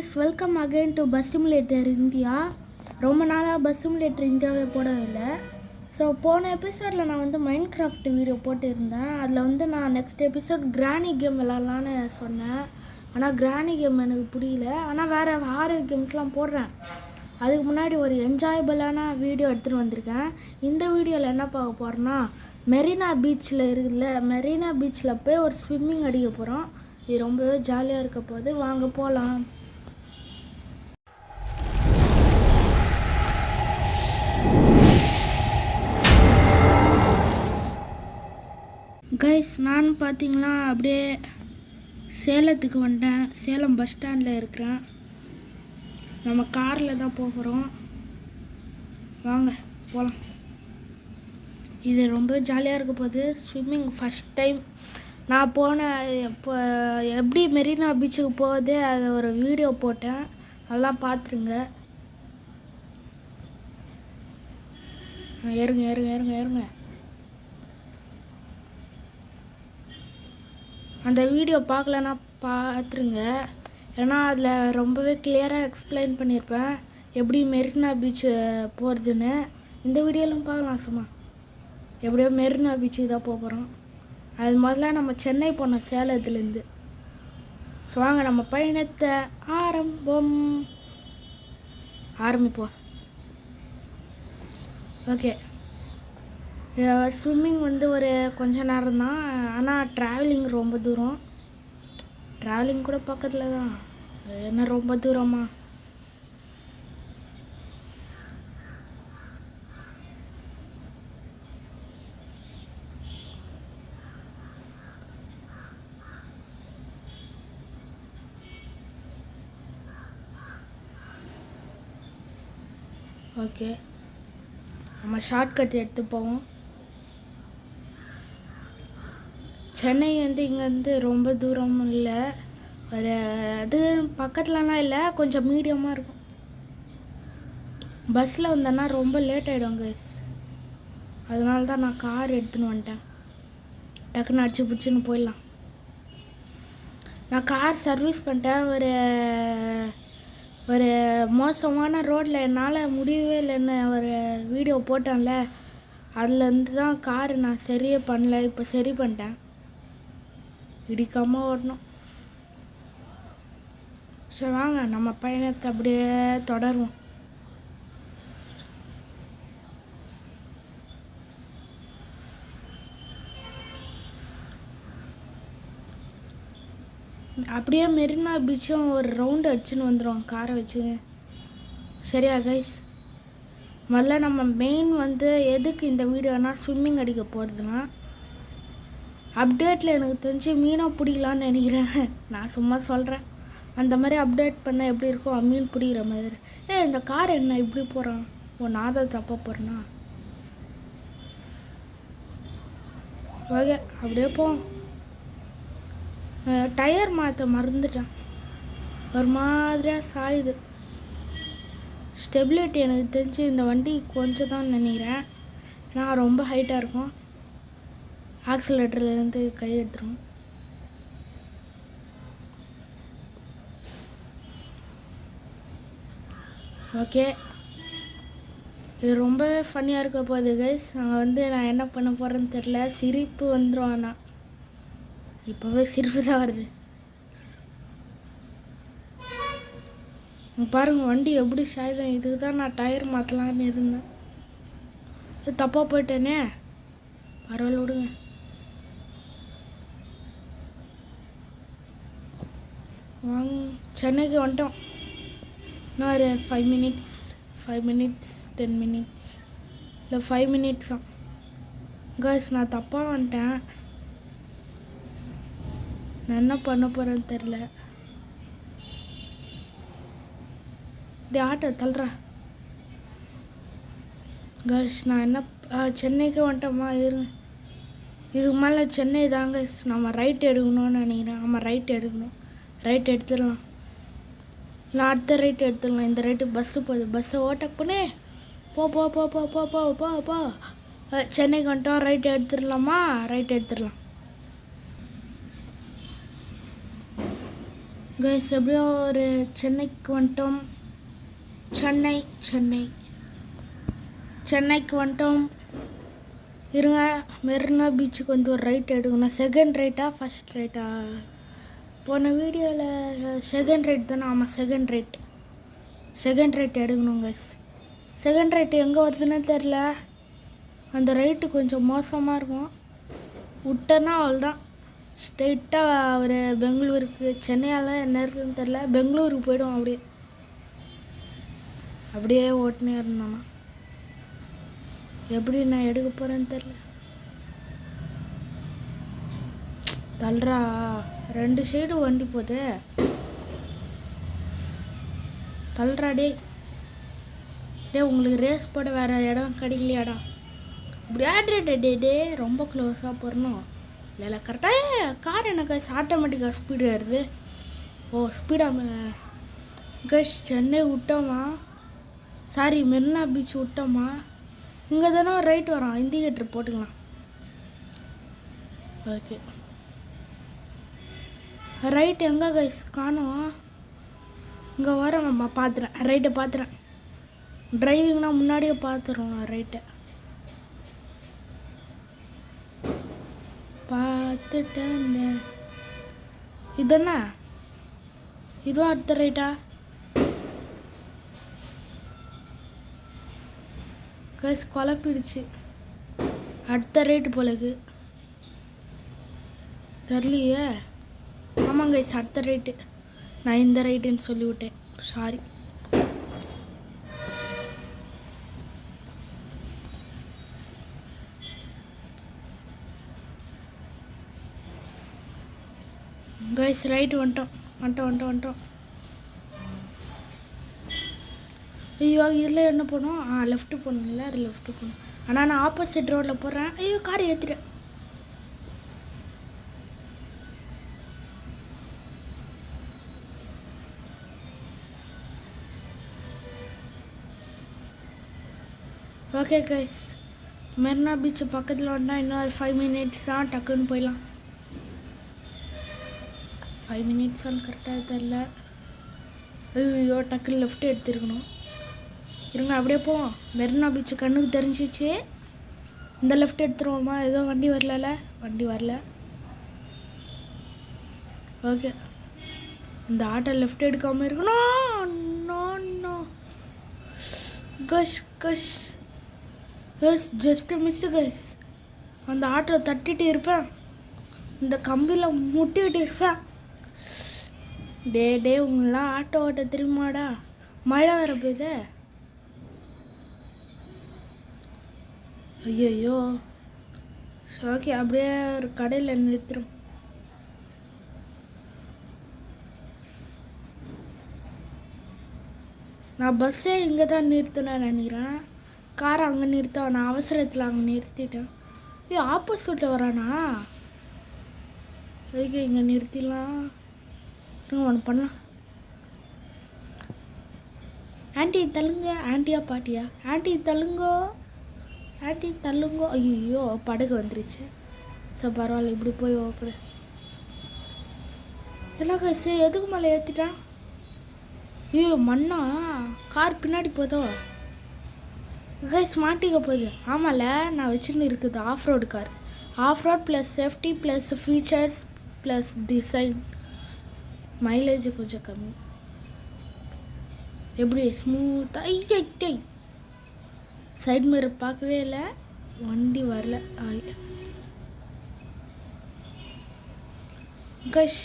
guys, welcome again to Bus Simulator India. ரொம்ப நாளாக bus simulator இந்தியாவே போடவே இல்லை. ஸோ போன எபிசோடில் நான் வந்து மைண்ட் கிராஃப்ட் வீடியோ போட்டிருந்தேன். அதில் வந்து நான் நெக்ஸ்ட் எபிசோட் கிராணி கேம் விளாட்லான்னு சொன்னேன். ஆனால் கிராணி கேம் எனக்கு பிடிக்கல. ஆனால் வேறு ஹாரர் கேம்ஸ்லாம் போடுறேன். அதுக்கு முன்னாடி ஒரு என்ஜாயபிளான வீடியோ எடுத்துகிட்டு வந்திருக்கேன். இந்த வீடியோவில் என்ன பார்க்க போகிறேன்னா, மெரினா பீச்சில் இருக்குல்ல, மெரினா பீச்சில் போய் ஒரு ஸ்விம்மிங் அடிக்க போகிறோம். இது ரொம்பவே ஜாலியாக இருக்க போது, வாங்க போகலாம். கைஸ், நான் பார்த்தீங்களா அப்படியே சேலத்துக்கு வந்துட்டேன். சேலம் பஸ் ஸ்டாண்டில் இருக்கிறேன். நம்ம காரில் தான் போகிறோம். வாங்க போகலாம். இது ரொம்ப ஜாலியாக இருக்க போது. ஸ்விம்மிங் ஃபஸ்ட் டைம் நான் இப்போ எப்படி மெரினா பீச்சுக்கு போகுது அதை ஒரு வீடியோ போட்டேன், அதெல்லாம் பார்த்துருங்க. ஏறுங்க ஏறுங்க ஏறுங்க ஏறுங்க. அந்த வீடியோ பார்க்கலன்னா பார்த்துருங்க. ஏன்னா அதில் ரொம்பவே கிளியராக எக்ஸ்பிளைன் பண்ணியிருப்பேன் எப்படி மெரினா பீச்சு போகிறதுன்னு. இந்த வீடியோலாம் பார்க்கலாம். சும்மா எப்படியோ மெரினா பீச்சுக்கு தான் போகிறோம். அது முதல்ல நம்ம சென்னை போனோம் சேலத்துலேருந்து. ஸோ வாங்க நம்ம பயணத்தை ஆரம்பிப்போம். ஓகே, ஸ்விம்மிங் வந்து ஒரு கொஞ்ச நேரம் தான். ஆனால் ட்ராவலிங் ரொம்ப தூரம். ட்ராவலிங் கூட பக்கத்தில் தான், என்ன ரொம்ப தூரமா? ஓகே, நம்ம ஷார்ட்கட் எடுத்து போவோம். சென்னை வந்து இங்கேருந்து ரொம்ப தூரம் இல்லை, ஒரு அது பக்கத்துலலாம் இல்லை, கொஞ்சம் மீடியமாக இருக்கும். பஸ்ஸில் வந்தேன்னா ரொம்ப லேட் ஆகிடும் கைஸ். அதனால தான் நான் கார் எடுத்துன்னு வந்துட்டேன். டக்குன்னு அடிச்சு பிடிச்சின்னு போயிடலாம். நான் கார் சர்வீஸ் பண்ணிட்டேன். ஒரு மோசமான ரோட்டில் என்னால் முடியவே இல்லைன்னு ஒரு வீடியோ போட்டேன்ல, அதுலேருந்து தான் கார் நான் சரியே பண்ணல. இப்போ சரி பண்ணிட்டேன். இடிக்காமல் ஓடணும். சரி வாங்க நம்ம பயணத்தை அப்படியே தொடருவோம். அப்படியே மெரினா பீச்சும் ஒரு ரவுண்டு அடிச்சுன்னு வந்துடும் காரை வச்சுங்க. சரியா கைஸ்? முதல்ல நம்ம மெயின் வந்து எதுக்கு இந்த வீடியோனா, ஸ்விம்மிங் அடிக்க போகிறதுனா. அப்டேட்டில் எனக்கு தெரிஞ்சு மீனை பிடிக்கலான்னு நினைக்கிறேன். நான் சும்மா சொல்கிறேன். அந்த மாதிரி அப்டேட் பண்ணால் எப்படி இருக்கும், மீன் பிடிக்கிற மாதிரி. இந்த கார் என்ன இப்படி போகிறான்? நான் தான் தப்பாக போகிறேன்னா? ஓகே, அப்படியே போவோம். டயர் மாற்ற மறந்துட்டேன், ஒரு மாதிரியாக சாயுது. ஸ்டெபிலிட்டி எனக்கு தெரிஞ்சு இந்த வண்டி கொஞ்சம் தான் நினைக்கிறேன். நான் ரொம்ப ஹைட்டாக இருக்கும். ஆக்சிலேட்டர்லேருந்து கை எடுத்துரும். ஓகே, இது ரொம்ப ஃபன்னியாக இருக்க போகுது கைஸ். நான் என்ன பண்ண போகிறேன்னு தெரில. சிரிப்பு வந்துடும். ஆனால் இப்போவே சிரிப்பு தான் வருது. பாருங்கள் வண்டி எப்படி சாயுதம். இதுக்கு தான் நான் டயர் மாற்றலான்னு இருந்தேன். தப்பாக போயிட்டேனே. பரவாயில்ல, விடுங்க. வாங்க, சென்னைக்கு வந்துட்டோம். இன்னும் ஒரு 5 மினிட்ஸ் 10 மினிட்ஸ் இல்லை 5 மினிட்ஸ் தான் கைஸ். நான் தப்பாக வந்துட்டேன். நான் என்ன பண்ண போகிறேன்னு தெரில. இந்த ஆட்டோ தள்ளுறா கைஸ். நான் என்ன சென்னைக்கு வந்துட்டோமா? இருங்க, இதுக்கு மேலே சென்னை தாங்க. நம்ம ரைட் எடுக்கணும்னு நினைக்கிறேன். ஆமாம், ரைட் எடுக்கணும். ரைட் எடுத்துடலாம். நான் அடுத்த ரைட் எடுத்துடலாம். இந்த ரைட்டு பஸ்ஸு போகுது. பஸ்ஸை ஓட்டக் பண்ணே. போ போ போ போ போ போ போ போ சென்னைக்கு வந்துட்டோம். ரைட் எடுத்துடலாமா? ரைட் எடுத்துடலாம். கைஸ் எப்படியோ ஒரு சென்னைக்கு வந்துட்டோம். சென்னைக்கு வந்துட்டோம். இருங்க, மெரினா பீச்சுக்கு வந்து ஒரு ரைட் எடுக்கணும். செகண்ட் ரைட்டா ஃபஸ்ட் ரைட்டா? போன வீடியோவில் செகண்ட் ரைட் தானே? ஆமாம், செகண்ட் ரைட் எடுக்கணும் கைஸ். செகண்ட் ரைட்டு எங்கே வருதுன்னு தெரில. அந்த ரைட்டு கொஞ்சம் மோசமாக இருக்கும். விட்டேன்னா அவ்வளோதான், ஸ்ட்ரெயிட்டாக ஒரு பெங்களூருக்கு. சென்னையால் என்ன இருக்குதுன்னு தெரில, பெங்களூருக்கு போய்டும். அப்படியே ஓட்டுனே இருந்தானா. எப்படி நான் எடுக்க போகிறேன்னு தெரில. தள்ளுறா, 2 சைடு வண்டி போகுது. தள்ளுறா டே. உங்களுக்கு ரேஸ் போட வேறு இடம் கிடைக்கலையாடா? இப்படி ஆட்ரே ரொம்ப க்ளோஸாக போடணும். இல்லை கரெக்டாக கார் எனக்கு ஆட்டோமேட்டிக்காக ஸ்பீடு வருது. ஓ ஸ்பீடாக கஷ். சென்னை விட்டோமா, சாரி மெரினா பீச் விட்டோமா. இங்கே தானே ரைட் வரோம், இண்டிகேட்டர் போட்டுக்கலாம். ஓகே, ரைட் எங்கே கைஸ் காணோம்? இங்கே வரோம்மா, பார்த்துறேன் ரைட்டை பார்த்துறேன். டிரைவிங்னா முன்னாடியே பார்த்துறோம். நான் ரைட்டை பார்த்துட்டேன். இதென்ன இதுவும் அடுத்த ரைட்டா? கைஸ் குழப்பிடுச்சு. அடுத்த ரைட்டு போலக்கு தெரியலையே. ஆமாம் கைஸ், அடுத்த ரைட்டு. நான் இந்த ரைட்டுன்னு சொல்லிவிட்டேன், சாரி. கைஸ் ரைட்டு வந்துட்டோம். ஐயோ இதில் என்ன போகணும்? லெஃப்ட்டு போகணும்ல, அது லெஃப்ட்டு போகணும். ஆனால் நான் ஆப்போசிட் ரோட்டில் போகிறேன். ஐயோ கார் ஏற்றிட்டேன். ஓகே கைஸ், மெரினா பீச்சு பக்கத்தில் வந்தால் இன்னும் 5 மினிட்ஸ் தான், டக்குன்னு போயிடலாம். 5 மினிட்ஸ் தான் கரெக்டாக தெரில. ஐயோ டக்குன்னு லெஃப்ட் எடுத்துருக்கணும். இருங்க அப்படியே போவோம். மெரினா பீச்சு கண்ணுக்கு தெரிஞ்சிச்சு. இந்த லெஃப்ட் எடுத்துருவோமா? ஏதோ வண்டி வரல. ஓகே, இந்த ஆட்டோ லெஃப்ட் எடுக்காமல் இருக்கணும். நோ கஷ் ஜஸ்ட் மிஸ் கஷ். அந்த ஆட்டோ தட்டிட்டு இருப்பேன், இந்த கம்பியில் முட்டிக்கிட்டு இருப்பேன். டே உங்களெலாம் ஆட்டோ ஓட்ட தெரியுமாடா? மழை வர போகுது. ஐயோ ஓகே, அப்படியே ஒரு கடையில் நிறுத்துறோம். நான் பஸ்ஸே இங்கே தான் நிறுத்தினேன் நினைக்கிறேன். காரை அங்கே நான் அவசரத்தில் அங்கே நிறுத்திட்டேன். ஆப்போசிட்டில் வரானா? ஓகே, இங்கே நிறுத்திடலாம். ஒன்று பண்ணலாம். ஆண்டி தள்ளுங்க. ஆண்டியா பாட்டியா? ஆண்டி தள்ளுங்கோ. ஐயோ படகு வந்துருச்சு. ஸோ பரவாயில்ல, இப்படி போய் ஓப்படு. என்ன கைஸ், எதுக்கு மேலே ஏற்றிட்டான்? ஐயோ மண்ணா, கார் பின்னாடி போதோ கைஸ், மாட்டிக்க போகுது. ஆமாம்ல, நான் வச்சுன்னு இருக்குது off road car. Off road plus safety plus features plus design. Mileage கொஞ்சம் கம்மி. எப்படி ஸ்மூத்தாக. சைட் மிரர் பார்க்கவே இல்லை, வண்டி வரல. கஷ்.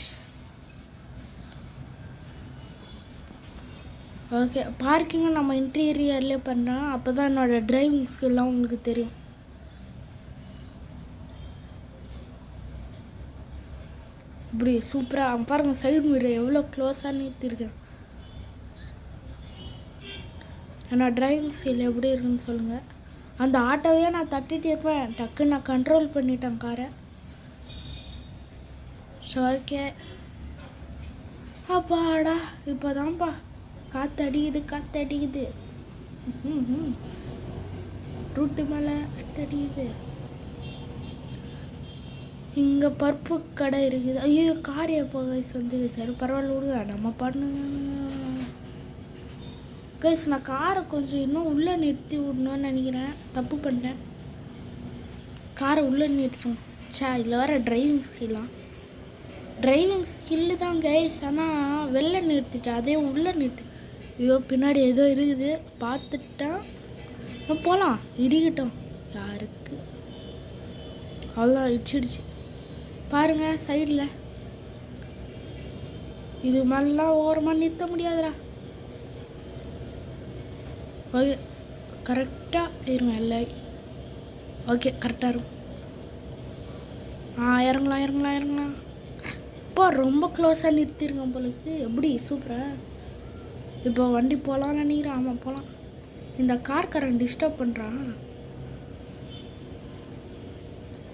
ஓகே, பார்க்கிங்கை நம்ம இன்டீரியர்லேயே பண்ணுறோம். அப்போ தான் என்னோடய டிரைவிங் ஸ்கில்லாம் உங்களுக்கு தெரியும். இப்படி சூப்பராக பாருங்கள், சைடு மிரர் எவ்வளோ க்ளோஸாக நிறுத்திருக்கேன். என்னோட டிரைவிங் ஸ்கில் எப்படி இருக்குன்னு சொல்லுங்கள். அந்த ஆட்டோவையே நான் தட்டிகிட்டே இருப்பேன், டக்குன்னு நான் கண்ட்ரோல் பண்ணிட்டேன் காரை. ஸோ ஓகே, அப்பாடா இப்போ தான்ப்பா காற்று அடிக்குது. ரூட்டு மேலே அடிக்குது. இங்கே பருப்பு கடை இருக்குது. ஐயோ கார் எப்போ கைஸ் வந்தது சார், பரவாயில்ல விடுங்க நம்ம பண்ணுங்க கைஸ். நான் காரை கொஞ்சம் இன்னும் உள்ளே நிறுத்தி விடணும்னு நினைக்கிறேன், தப்பு பண்ணிட்டேன். காரை உள்ளே நிறுத்தணும். இதில் வர டிரைவிங் ஸ்கில்லு தான் கைஸ், ஆனால் வெளில நிறுத்திட்டேன், அதே உள்ளே நிறுத்தி. ஐயோ பின்னாடி ஏதோ இருக்குது பார்த்துட்டேன். போகலாம் இடிக்கிட்டோம் யாருக்கு, அவ்வளோதான் இடிச்சிடுச்சு பாருங்கள் சைடில். இது மாதிரிலாம் ஓரமாக நிறுத்த முடியாதுடா. ஓகே கரெக்டாக இருங்க இல்லை. ஓகே கரெக்டாக இருக்கும். இறங்கலாம். இப்போ ரொம்ப க்ளோஸாக நிறுத்திருங்க போலுக்கு. எப்படி சூப்பராக. இப்போ வண்டி போகலான்னு நினைக்கிறேன். ஆமாம் போகலாம். இந்த கார்காரன் டிஸ்டர்ப் பண்ணுறான்.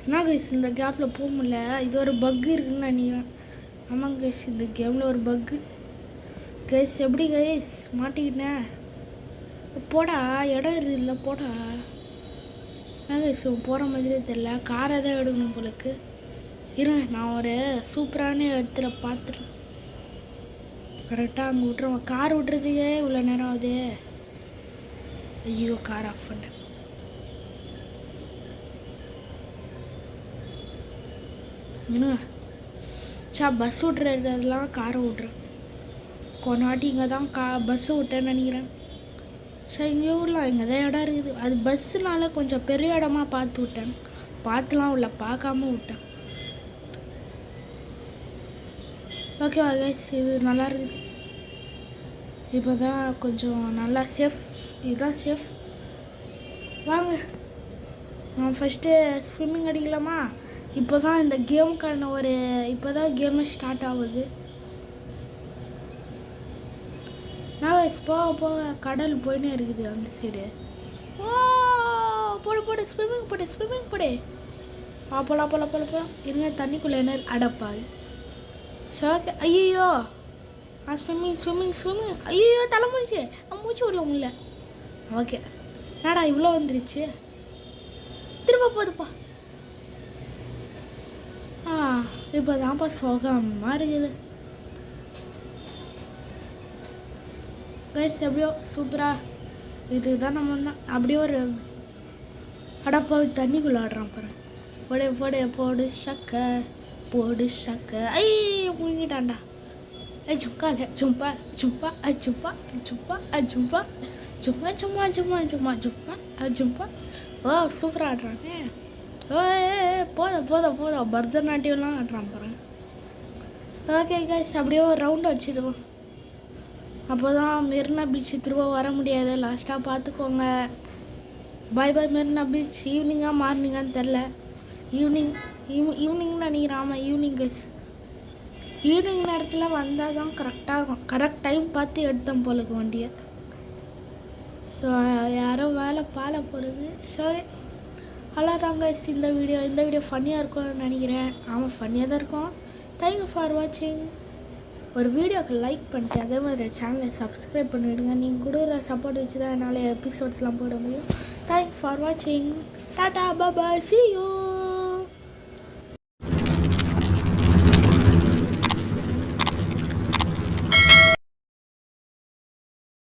என்ன கைஸ் இந்த கேப்பில் போக முடியல, இது ஒரு பக்கு இருக்குன்னு நினைக்கிறேன். ஆமாங்க கைஸ் இந்த கேமில் ஒரு பக்கு. கைஸ் எப்படி கைஸ் மாட்டிக்கிட்டேன். போடா இடம் இல்லை போடா. என்ன கைஸ் போகிற மாதிரியே தெரில, காரை தான் எடுக்கணும் போலுக்கு. இருங்க நான் ஒரு சூப்பரான இடத்துல பார்த்துட்டேன். கரெக்டாக அங்கே விட்டுருவோம். கார் விட்டுறதுக்கே இவ்வளோ நேரம் ஆகுது. ஐயோ கார் ஆஃப் பண்ணேன். பஸ் விட்றதுலாம் காரை விட்றேன். கொண்டாட்டி இங்கே தான் பஸ்ஸு விட்டேன்னு நினைக்கிறேன். இங்கே விடலாம், இங்கே தான் இடம் இருக்குது. அது பஸ்ஸுனால கொஞ்சம் பெரிய இடமா பார்த்து விட்டேன். பார்த்துலாம் இல்லை பார்க்காம விட்டேன். ஓகே கைஸ் இது நல்லா இருக்குது. இப்போ தான் கொஞ்சம் நல்லா சேஃப். இதுதான் சேஃப். வாங்க நான் ஃபஸ்ட்டு ஸ்விம்மிங் அடிக்கலாமா? இப்போ தான் இந்த கேமுக்கான இப்போ தான் கேமே ஸ்டார்ட் ஆகுது. நான் போக கடல் போயினே இருக்குது அந்த சைடு. ஓ போடு ஸ்விம்மிங் போடு. போலாம் இருங்க தண்ணிக்குள்ளே என்ன அடப்பாய். ஓகே ஐயோ ஸ்விம்மிங் ஐயோ தலை மூச்சு விடல முடியல. ஓகே என்னடா இவ்வளோ வந்துருச்சு, திரும்ப போகுதுப்பா. இப்போ தான்ப்பா சுகமாக இருக்குது கைஸ். எப்படியோ சூப்பராக இதுதான் நம்ம அப்படியே ஒரு அடப்பாவி தண்ணிக்குள்ளே ஆடுறான் பாரு. போடு சக்க ஐயோ முழுங்கிட்டான்டா. சும்மா ஓ சூப்பராக ஆடுறாங்க. போதும் பரதநாட்டியம்லாம் ஆடுறான் பாருங்க. ஓகே கைஸ் அப்படியே ஒரு ரவுண்ட் அடிச்சிடுவோம். அப்போ தான் மெரினா பீச் திரும்ப வர முடியாது, லாஸ்ட்டாக பார்த்துக்கோங்க. பாய் மெரினா பீச். ஈவினிங்காக மார்னிங்கான்னு தெரில. ஈவினிங்னு நினைக்கிறேன். ஆமாம் ஈவினிங் கைஸ். ஈவினிங் நேரத்தில் வந்தால் தான் கரெக்டாக இருக்கும். கரெக்ட் டைம் பார்த்து எடுத்தேன் போலுக்கு வண்டியை. ஸோ யாரோ வேலை போகிறது. ஸோ அவ்வளோதான் கைஸ் இந்த வீடியோ ஃபன்னியாக இருக்கும்னு நினைக்கிறேன். ஆமாம் ஃபன்னியாக தான் இருக்கும். தேங்க்யூ ஃபார் வாட்சிங். ஒரு வீடியோக்கு லைக் பண்ணிட்டு அதே மாதிரி சேனலை சப்ஸ்கிரைப் பண்ணிவிடுங்க. நீங்கள் கொடுக்குற சப்போர்ட் வச்சு தான் என்னால் எபிசோட்ஸ்லாம் போட முடியும். தேங்க்யூ ஃபார் வாட்சிங். டாடா பாய் see you.